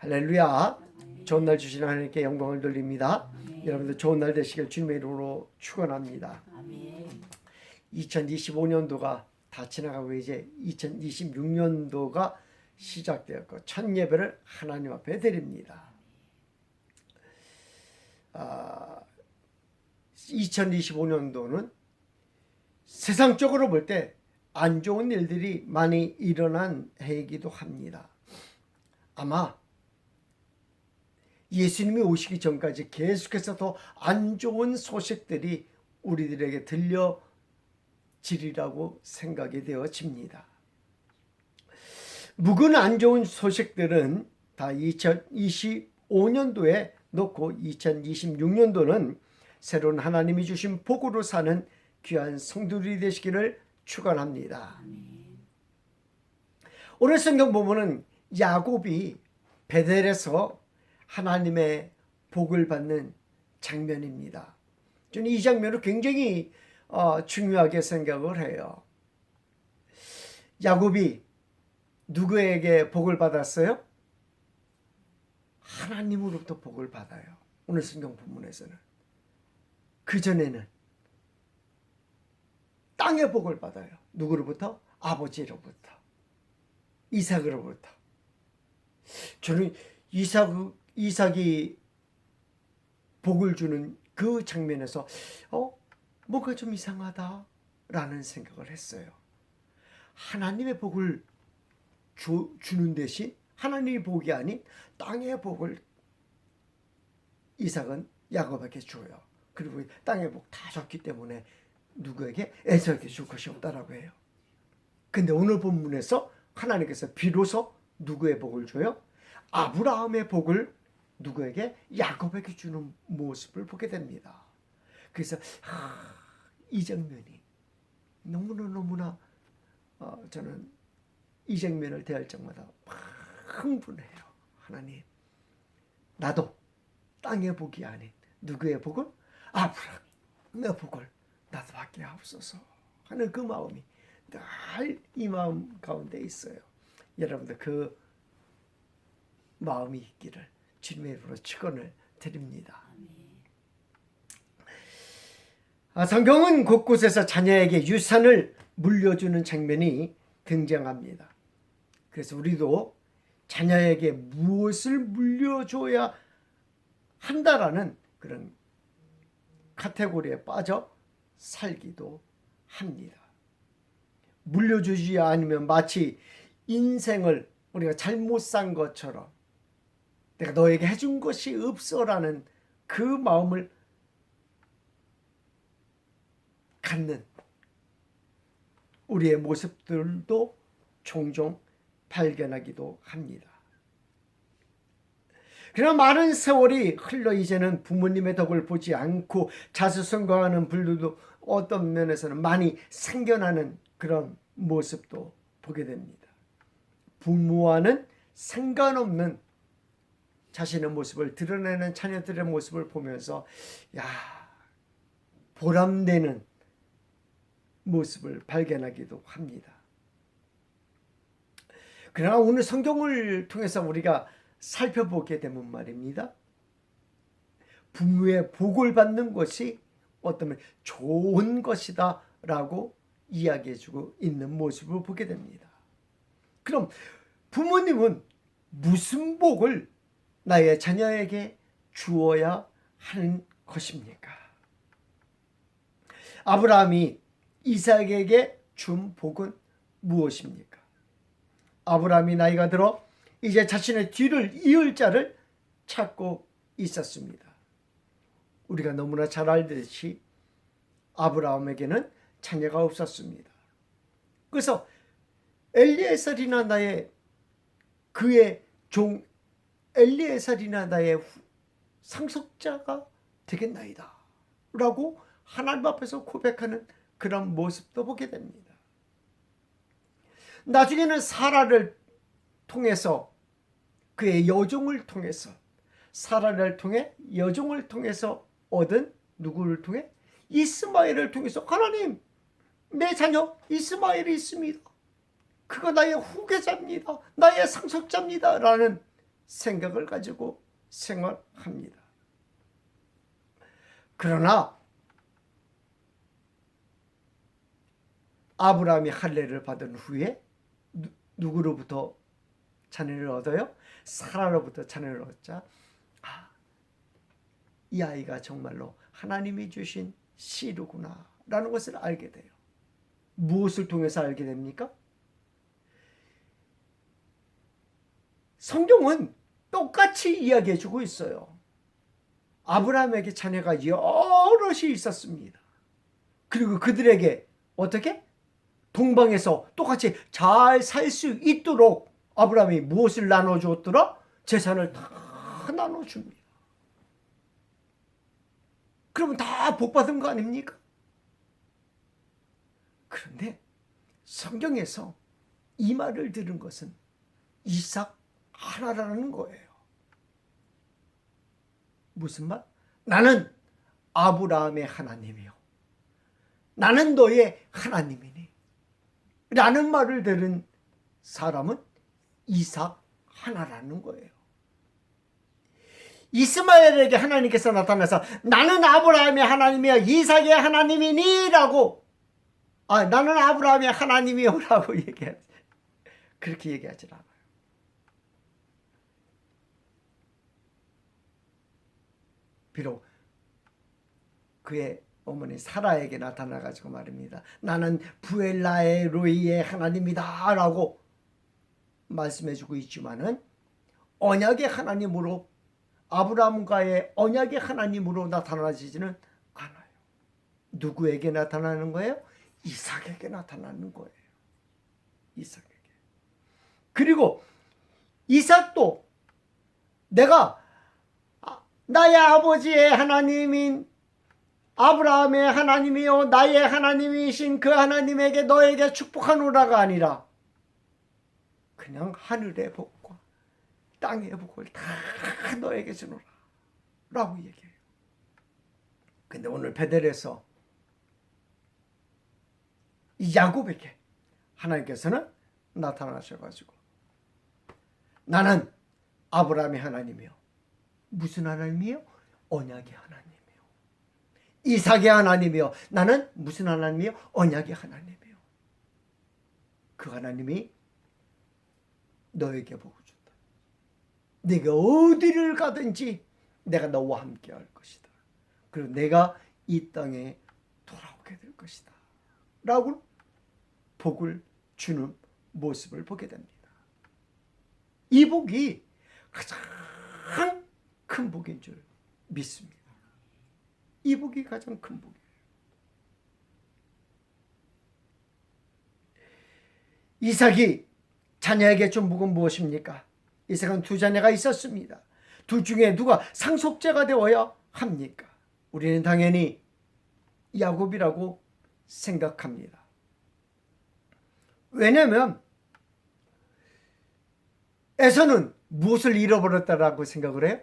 할렐루야. 좋은 날 주시는 하나님께 영광을 돌립니다. 여러분들 좋은 날 되시길 주님의 이름으로 축원합니다. 2025년도가 다 지나가고 이제 2026년도가 시작되었고 첫 예배를 하나님 앞에 드립니다. 2025년도는 세상적으로 볼 때 안 좋은 일들이 많이 일어난 해이기도 합니다. 아마 예수님이 오시기 전까지 계속해서 더 안 좋은 소식들이 우리들에게 들려지리라고 생각이 되어집니다. 묵은 안 좋은 소식들은 다 2025년도에 놓고 2026년도는 새로운 하나님이 주신 복으로 사는 귀한 성도들이 되시기를 축원합니다. 오늘 성경 본문은 야곱이 베델에서 하나님의 복을 받는 장면입니다. 저는 이 장면을 굉장히 중요하게 생각을 해요. 야곱이 누구에게 복을 받았어요? 하나님으로부터 복을 받아요. 오늘 성경 본문에서는. 그전에는 땅의 복을 받아요. 누구로부터? 아버지로부터. 이삭으로부터. 저는 이삭이 복을 주는 그 장면에서 뭔가 좀 이상하다라는 생각을 했어요. 하나님의 복을 주는 대신 하나님의 복이 아닌 땅의 복을 이삭은 야곱에게 줘요. 그리고 땅의 복 다 줬기 때문에 누구에게? 에서에게 줄 것이 없다라고 해요. 근데 오늘 본문에서 하나님께서 비로소 누구의 복을 줘요? 아브라함의 복을 누구에게? 야곱에게 주는 모습을 보게 됩니다. 그래서 이 장면이 너무나 저는 이 장면을 대할 적마다 흥분해요. 하나님, 나도 땅의 복이 아닌 누구의 복을? 아브라함의 복을 나도 받게 하옵소서 하는 그 마음이 늘 이 마음 가운데 있어요. 여러분들 그 마음이 있기를 주님의 이름으로 축원을 드립니다. 성경은 곳곳에서 자녀에게 유산을 물려주는 장면이 등장합니다. 그래서 우리도 자녀에게 무엇을 물려줘야 한다라는 그런 카테고리에 빠져 살기도 합니다. 물려주지 않으면 마치 인생을 우리가 잘못 산 것처럼 내가 너에게 해준 것이 없어라는 그 마음을 갖는 우리의 모습들도 종종 발견하기도 합니다. 그러나 많은 세월이 흘러 이제는 부모님의 덕을 보지 않고 자수성가하는 분들도 어떤 면에서는 많이 생겨나는 그런 모습도 보게 됩니다. 부모와는 상관없는 자신의 모습을 드러내는 자녀들의 모습을 보면서 보람되는 모습을 발견하기도 합니다. 그러나 오늘 성경을 통해서 우리가 살펴보게 되면 말입니다. 부모의 복을 받는 것이 어쩌면 좋은 것이다 라고 이야기해주고 있는 모습을 보게 됩니다. 그럼 부모님은 무슨 복을 나의 자녀에게 주어야 하는 것입니까? 아브라함이 이삭에게 준 복은 무엇입니까? 아브라함이 나이가 들어 이제 자신의 뒤를 이을 자를 찾고 있었습니다. 우리가 너무나 잘 알듯이 아브라함에게는 자녀가 없었습니다. 그래서 엘리에셀이나 그의 종 엘리에셀이나 나의 상속자가 되겠나이다 라고 하나님 앞에서 고백하는 그런 모습도 보게 됩니다. 나중에는 사라를 통해서 그의 여종을 통해서 사라를 통해 여종을 통해서 얻은 누구를 통해? 이스마엘을 통해서 하나님 내 자녀 이스마엘이 있습니다. 그가 나의 후계자입니다. 나의 상속자입니다. 라는 생각을 가지고 생활합니다. 그러나 아브라함이 할례를 받은 후에 누구로부터 자녀를 얻어요? 사라로부터 자녀를 얻자 이 아이가 정말로 하나님이 주신 씨르구나 라는 것을 알게 돼요. 무엇을 통해서 알게 됩니까? 성경은 똑같이 이야기해 주고 있어요. 아브라함에게 자녀가 여럿이 있었습니다. 그리고 그들에게 어떻게? 동방에서 똑같이 잘 살 수 있도록 아브라함이 무엇을 나눠주었더라? 재산을 다 나눠줍니다. 그러면 다 복받은 거 아닙니까? 그런데 성경에서 이 말을 들은 것은 이삭 하나라는 거예요. 무슨 말? 나는 아브라함의 하나님이요 나는 너의 하나님이니 라는 말을 들은 사람은 이삭 하나라는 거예요. 이스마엘에게 하나님께서 나타나서 나는 아브라함의 하나님이요 이삭의 하나님이니 라고 나는 아브라함의 하나님이요 라고 얘기하지 그렇게 얘기하지 않아요. 비록 그의 어머니 사라에게 나타나가지고 말입니다. 나는 부엘라의 로이의 하나님이다 라고 말씀해주고 있지만은 언약의 하나님으로 아브라함과의 언약의 하나님으로 나타나지는 않아요. 누구에게 나타나는 거예요? 이삭에게 나타나는 거예요. 이삭에게. 그리고 이삭도 내가 나의 아버지의 하나님인 아브라함의 하나님이요 나의 하나님이신 그 하나님에게 너에게 축복하노라가 아니라 그냥 하늘의 복과 땅의 복을 다 너에게 주노라 라고 얘기해요. 근데 오늘 베델에서 야곱에게 하나님께서는 나타나셔가지고 나는 아브라함의 하나님이요 무슨 하나님이요? 언약의 하나님이요 이삭의 하나님이요 나는 무슨 하나님이요? 언약의 하나님이요 그 하나님이 너에게 복을 준다. 네가 어디를 가든지 내가 너와 함께 할 것이다. 그리고 내가 이 땅에 돌아오게 될 것이다 라고 복을 주는 모습을 보게 됩니다. 이 복이 가장 큰 복인 줄 믿습니다. 이 복이 가장 큰 복이에요. 이삭이 자녀에게 준 복은 무엇입니까? 이삭은 두 자녀가 있었습니다. 둘 중에 누가 상속자가 되어야 합니까? 우리는 당연히 야곱이라고 생각합니다. 왜냐하면 에서는 무엇을 잃어버렸다라고 생각을 해요?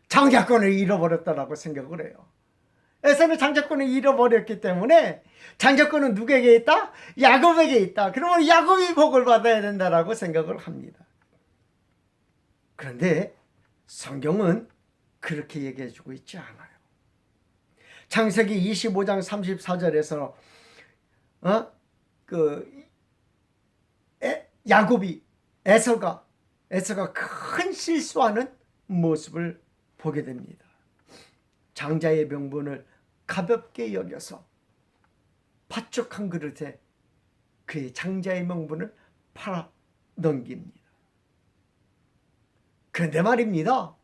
장자권을 잃어버렸다라고 생각을 해요. 에서는 장자권을 잃어버렸기 때문에 장자권은 누구에게 있다? 야곱에게 있다. 그러면 야곱이 복을 받아야 된다라고 생각을 합니다. 그런데 성경은 그렇게 얘기해주고 있지 않아요. 창세기 25장 34절에서 야곱이 에서가 큰 실수하는 모습을 보게 됩니다. 장자의 명분을 가볍게 여겨서 팥죽 한 그릇에 그의 장자의 명분을 팔아 넘깁니다. 그런데 말입니다.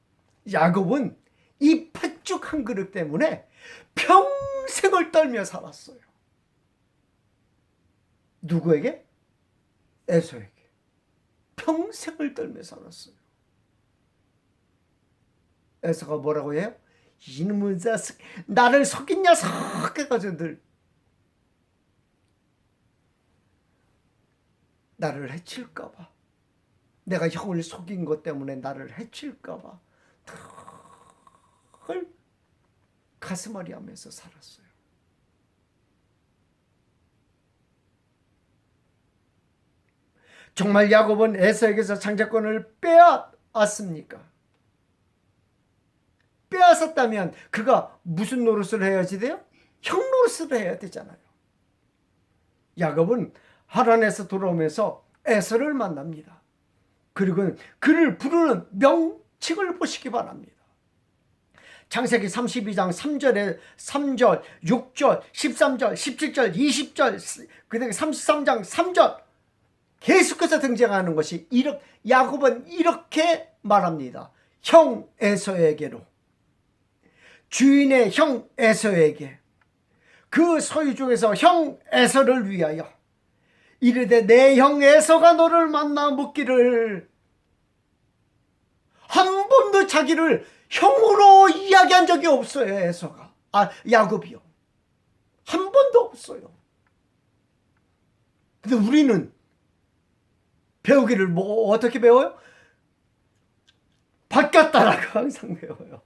야곱은 이 팥죽 한 그릇 때문에 평생을 떨며 살았어요. 누구에게? 에서에게. 평생을 떨며 살았어요. 에서가 뭐라고 해요? 이놈의 자식 나를 속인 녀석 해가지고 늘 나를 해칠까봐 내가 형을 속인 것 때문에 나를 해칠까봐 늘 가슴앓이 하면서 살았어요. 정말 야곱은 에서에게서 장자권을 빼앗습니까? 빼앗았다면 그가 무슨 노릇을 해야지 돼요? 형 노릇을 해야 되잖아요. 야곱은 하란에서 돌아오면서 에서를 만납니다. 그리고 그를 부르는 명칭을 보시기 바랍니다. 창세기 32장 3절에 3절, 6절, 13절, 17절, 20절, 그다음에 33장 3절 계속해서 등장하는 것이 야곱은 이렇게 말합니다. 형 에서에게로, 주인의 형 에서에게, 그 소유 중에서 형 에서를 위하여 이르되 내 형 에서가 너를 만나 묻기를. 한 번도 자기를 형으로 이야기한 적이 없어요. 에서가, 야곱이요. 한 번도 없어요. 근데 우리는 배우기를 어떻게 배워요? 바뀌었다라고 항상 배워요.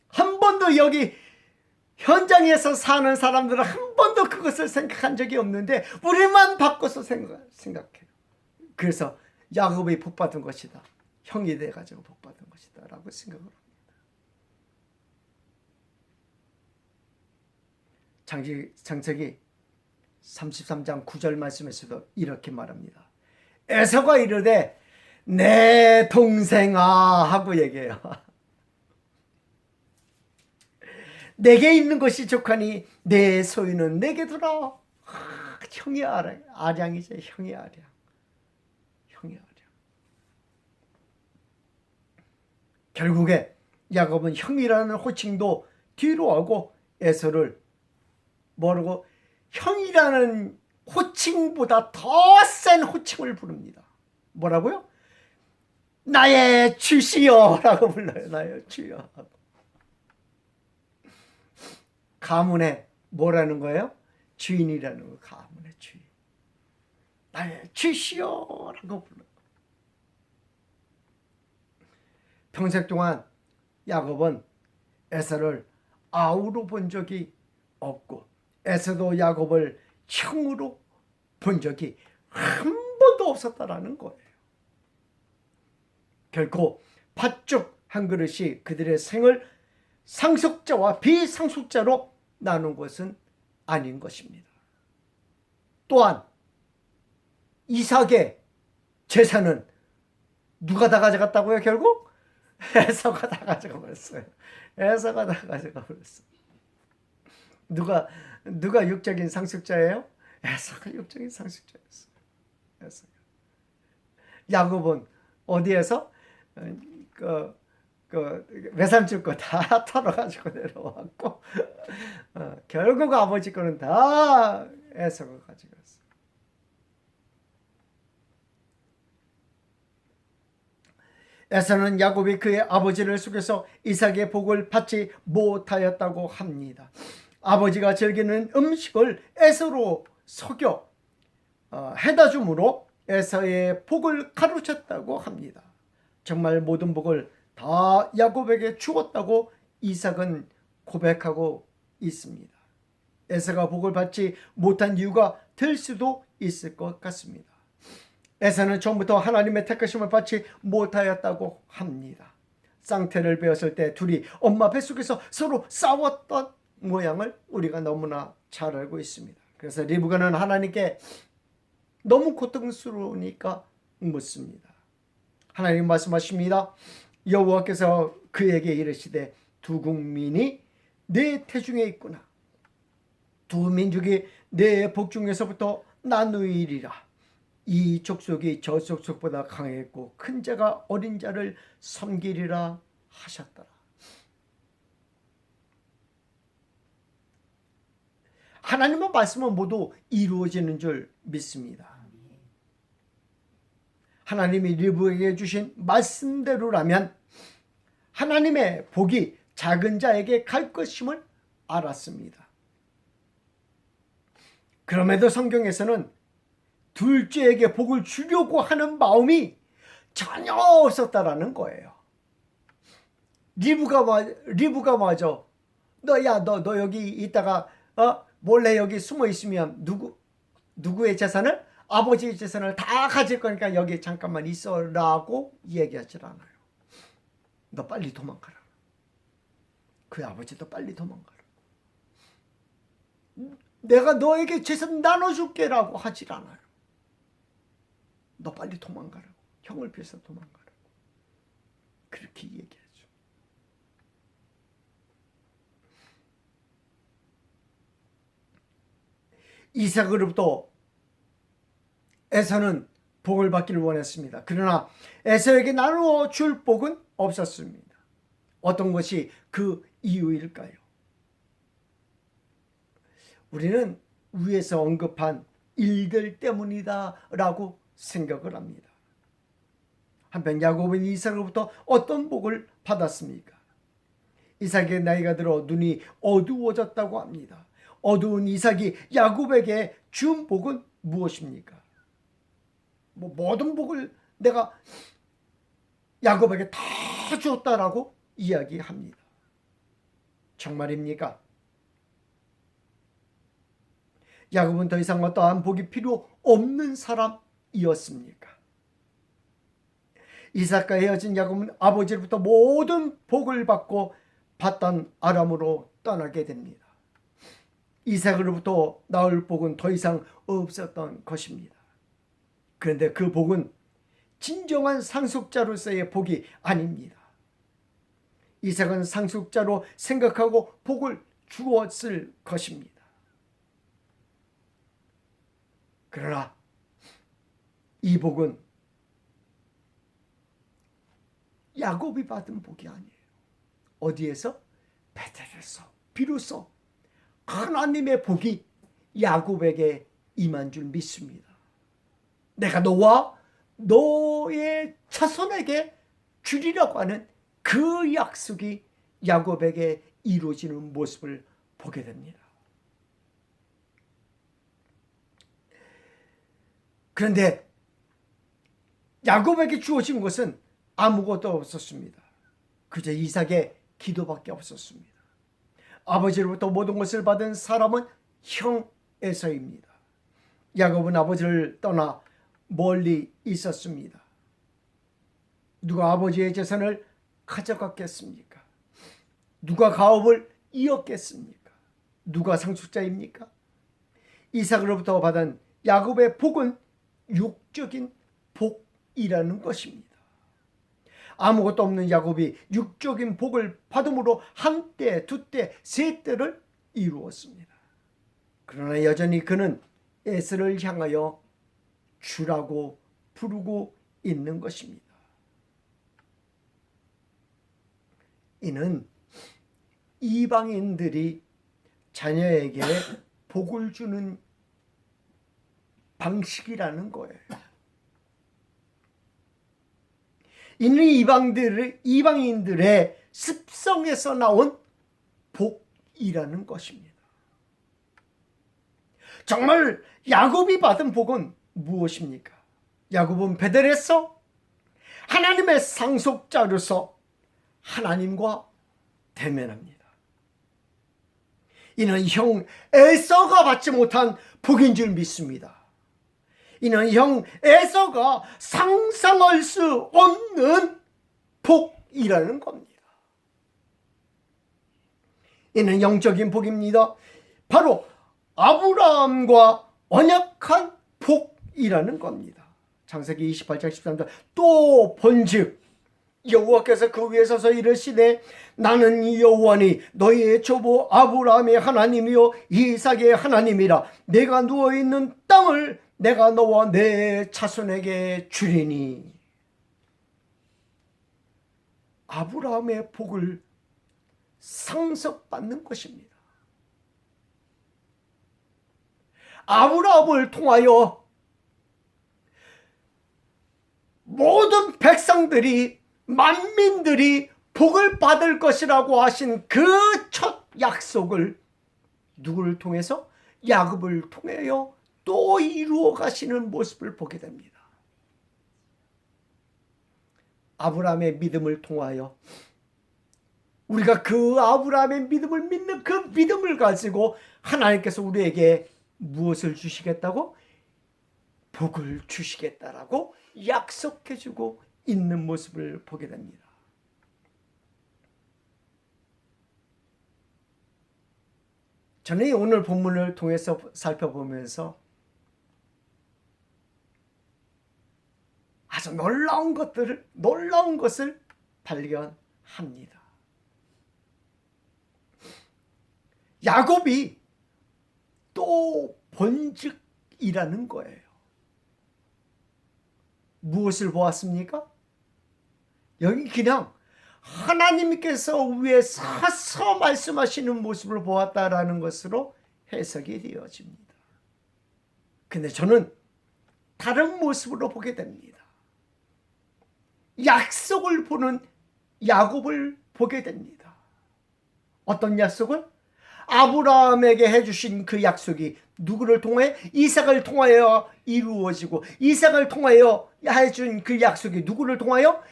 한 번도 여기 현장에서 사는 사람들은 한 번도 그것을 생각한 적이 없는데 우리만 바꿔서 생각해요. 그래서 야곱이 복받은 것이다. 형이 돼가지고 복받은 것이다 라고 생각을 합니다. 창세기 33장 9절 말씀에서도 이렇게 말합니다. 에서가 이르되 내 동생아 하고 얘기해요. 내게 있는 것이 족하니 내 소유는 내게 두라. 형이 아량이지. 형이 아량. 결국에 야곱은 형이라는 호칭도 뒤로 하고 에서를 뭐라고? 형이라는 호칭보다 더 센 호칭을 부릅니다. 뭐라고요? 나의 주시여 라고 불러요. 나의 주여. 가문에 뭐라는 거예요? 주인이라는 거. 가문의 주인. 나의 주시여 라고 불러요. 평생 동안 야곱은 에서를 아우로 본 적이 없고 에서도 야곱을 형으로 본 적이 한 번도 없었다라는 거예요. 결코 팥죽 한 그릇이 그들의 생을 상속자와 비상속자로 나눈 것은 아닌 것입니다. 또한 이삭의 재산은 누가 다 가져갔다고요? 결국 에서가 다 가져가 버렸어요. 에서가 다 가져가 버렸어요. 누가 육적인 상속자예요? 에서가 육적인 상속자였어요. 에서가. 야곱은 어디에서 외삼촌 거 다 털어가지고 내려왔고 결국 아버지 거는 다 에서가 가져갔어요. 에서는 야곱이 그의 아버지를 속여서 이삭의 복을 받지 못하였다고 합니다. 아버지가 즐기는 음식을 에서로 속여 해다 줌으로 에서의 복을 가로챘다고 합니다. 정말 모든 복을 다 야곱에게 주었다고 이삭은 고백하고 있습니다. 에서가 복을 받지 못한 이유가 될 수도 있을 것 같습니다. 에서는 처음부터 하나님의 택하심을 받지 못하였다고 합니다. 쌍태를 베었을 때 둘이 엄마 뱃속에서 서로 싸웠던 모양을 우리가 너무나 잘 알고 있습니다. 그래서 리브가는 하나님께 너무 고통스러우니까 묻습니다. 하나님 말씀하십니다. 여호와께서 그에게 이르시되 두 국민이 내 태중에 있구나. 두 민족이 내 복중에서부터 나누이리라. 이 족속이 저 족속보다 강했고 큰 자가 어린 자를 섬기리라 하셨더라. 하나님의 말씀은 모두 이루어지는 줄 믿습니다. 하나님이 리브에게 주신 말씀대로라면 하나님의 복이 작은 자에게 갈 것임을 알았습니다. 그럼에도 성경에서는 둘째에게 복을 주려고 하는 마음이 전혀 없었다라는 거예요. 리브가 마저 너 여기 있다가 몰래 여기 숨어 있으면 누구의 재산을? 아버지의 재산을 다 가질 거니까 여기 잠깐만 있어라고 얘기하질 않아요. 너 빨리 도망가라. 그 아버지도 빨리 도망가라. 내가 너에게 재산 나눠줄게라고 하질 않아요. 너 빨리 도망가라고. 형을 피해서 도망가라고. 그렇게 얘기하죠. 이삭으로부터 에서는 복을 받기를 원했습니다. 그러나 에서에게 나누어 줄 복은 없었습니다. 어떤 것이 그 이유일까요? 우리는 위에서 언급한 일들 때문이다라고 생각을 합니다. 한편 야곱은 이삭으로부터 어떤 복을 받았습니까? 이삭의 나이가 들어 눈이 어두워졌다고 합니다. 어두운 이삭이 야곱에게 준 복은 무엇입니까? 모든 복을 내가 야곱에게 다 줬다라고 이야기합니다. 정말입니까? 야곱은 더 이상 어떠한 복이 필요 없는 사람이었습니까? 이삭과 헤어진 야곱은 아버지로부터 모든 복을 받고 받던 아람으로 떠나게 됩니다. 이삭으로부터 나올 복은 더 이상 없었던 것입니다. 그런데 그 복은 진정한 상속자로서의 복이 아닙니다. 이삭은 상속자로 생각하고 복을 주었을 것입니다. 그러나 이 복은 야곱이 받은 복이 아니에요. 어디에서? 베델에서 비로소 하나님의 복이 야곱에게 임한 줄 믿습니다. 내가 너와 너의 자손에게 주리라고 하는 그 약속이 야곱에게 이루어지는 모습을 보게 됩니다. 그런데 야곱에게 주어진 것은 아무것도 없었습니다. 그저 이삭의 기도밖에 없었습니다. 아버지로부터 모든 것을 받은 사람은 형 에서입니다. 야곱은 아버지를 떠나 멀리 있었습니다. 누가 아버지의 재산을 가져갔겠습니까? 누가 가업을 이었겠습니까? 누가 상속자입니까? 이삭으로부터 받은 야곱의 복은 육적인 복이라는 것입니다. 아무것도 없는 야곱이 육적인 복을 받음으로 한 때, 두 때, 세 때를 이루었습니다. 그러나 여전히 그는 에서를 향하여 주라고 부르고 있는 것입니다. 이는 이방인들이 자녀에게 복을 주는 방식이라는 거예요. 이는 이방인들의 습성에서 나온 복이라는 것입니다. 정말 야곱이 받은 복은 무엇입니까? 야곱은 베델에서 하나님의 상속자로서 하나님과 대면합니다. 이는 형 에서가 받지 못한 복인 줄 믿습니다. 이는 형 에서가 상상할 수 없는 복이라는 겁니다. 이는 영적인 복입니다. 바로 아브라함과 언약한 복이라는 겁니다. 창세기 28장 13절 또 본즉 여호와께서 그 위에 서서 이르시되 나는 여호와니 너희의 조부 아브라함의 하나님이요 이삭의 하나님이라. 내가 누워있는 땅을 내가 너와 내 자손에게 주리니. 아브라함의 복을 상속받는 것입니다. 아브라함을 통하여 모든 백성들이 만민들이 복을 받을 것이라고 하신 그 첫 약속을 누구를 통해서? 야곱을 통하여 또 이루어 가시는 모습을 보게 됩니다. 아브라함의 믿음을 통하여 우리가 그 아브라함의 믿음을 믿는 그 믿음을 가지고 하나님께서 우리에게 무엇을 주시겠다고? 복을 주시겠다라고 약속해주고 있는 모습을 보게 됩니다. 저는 오늘 본문을 통해서 살펴보면서 아주 놀라운 것을 발견합니다. 야곱이 또 본즉이라는 거예요. 무엇을 보았습니까? 여기 그냥 하나님께서 위에 서서 말씀하시는 모습을 보았다라는 것으로 해석이 되어집니다. 근데 저는 다른 모습으로 보게 됩니다. 약속을 보는 야곱을 보게 됩니다. 어떤 약속을? 아브라함에게 해주신 그 약속이 누구를 통해? 이삭을 통하여 이루어지고, 이삭을 통하여 해준 그 약속이 누구를 통하여?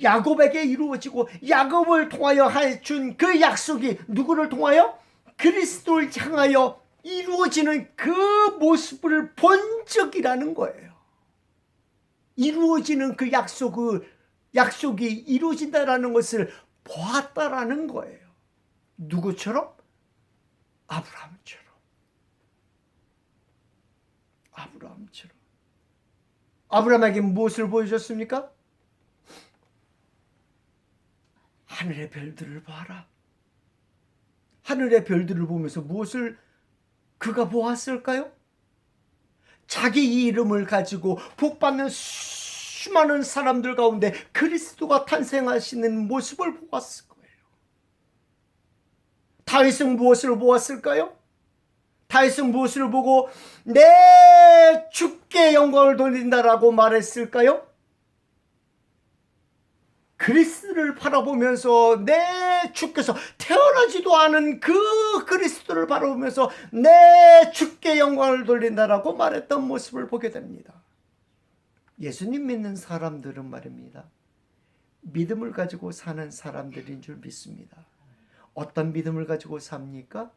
야곱에게 이루어지고, 야곱을 통하여 해준 그 약속이 누구를 통하여? 그리스도를 향하여 이루어지는 그 모습을 본 적이라는 거예요. 이루어지는 그 약속이 이루어진다라는 것을 보았다라는 거예요. 누구처럼? 아브라함처럼. 아브라함에게 무엇을 보여줬습니까? 하늘의 별들을 봐라. 하늘의 별들을 보면서 무엇을 그가 보았을까요? 자기 이름을 가지고 복받는 수많은 사람들 가운데 그리스도가 탄생하시는 모습을 보았을 거예요. 다윗은 무엇을 보았을까요? 다윗은 무엇을 보고 내 주께 영광을 돌린다라고 말했을까요? 그리스도를 바라보면서 내 주께서 태어나지도 않은 그 그리스도를 바라보면서 내 주께 영광을 돌린다라고 말했던 모습을 보게 됩니다. 예수님 믿는 사람들은 말입니다. 믿음을 가지고 사는 사람들인 줄 믿습니다. 어떤 믿음을 가지고 삽니까?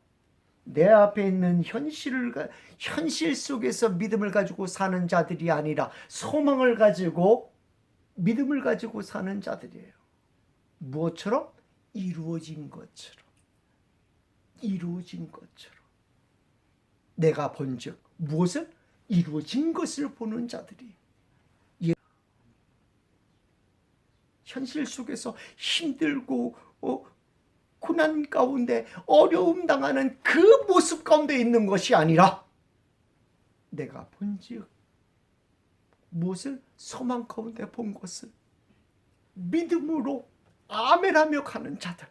내 앞에 있는 현실 속에서 믿음을 가지고 사는 자들이 아니라 소망을 가지고 믿음을 가지고 사는 자들이에요. 무엇처럼? 이루어진 것처럼. 내가 본즉 무엇을? 이루어진 것을 보는 자들이. 현실 속에서 힘들고 고난 가운데 어려움 당하는 그 모습 가운데 있는 것이 아니라 내가 본즉 무엇을? 소망 가운데 본 것을 믿음으로 아멘하며 가는 자들.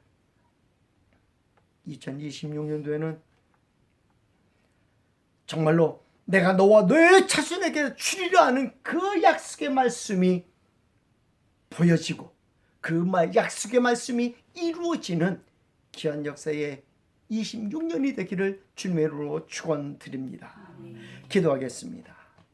2026년도에는 정말로 내가 너와 너의 자손에게 주리라 하는 그 약속의 말씀이 보여지고 그 약속의 말씀이 이루어지는 귀한 역사의 26년이 되기를 주님으로 축원드립니다. 기도하겠습니다.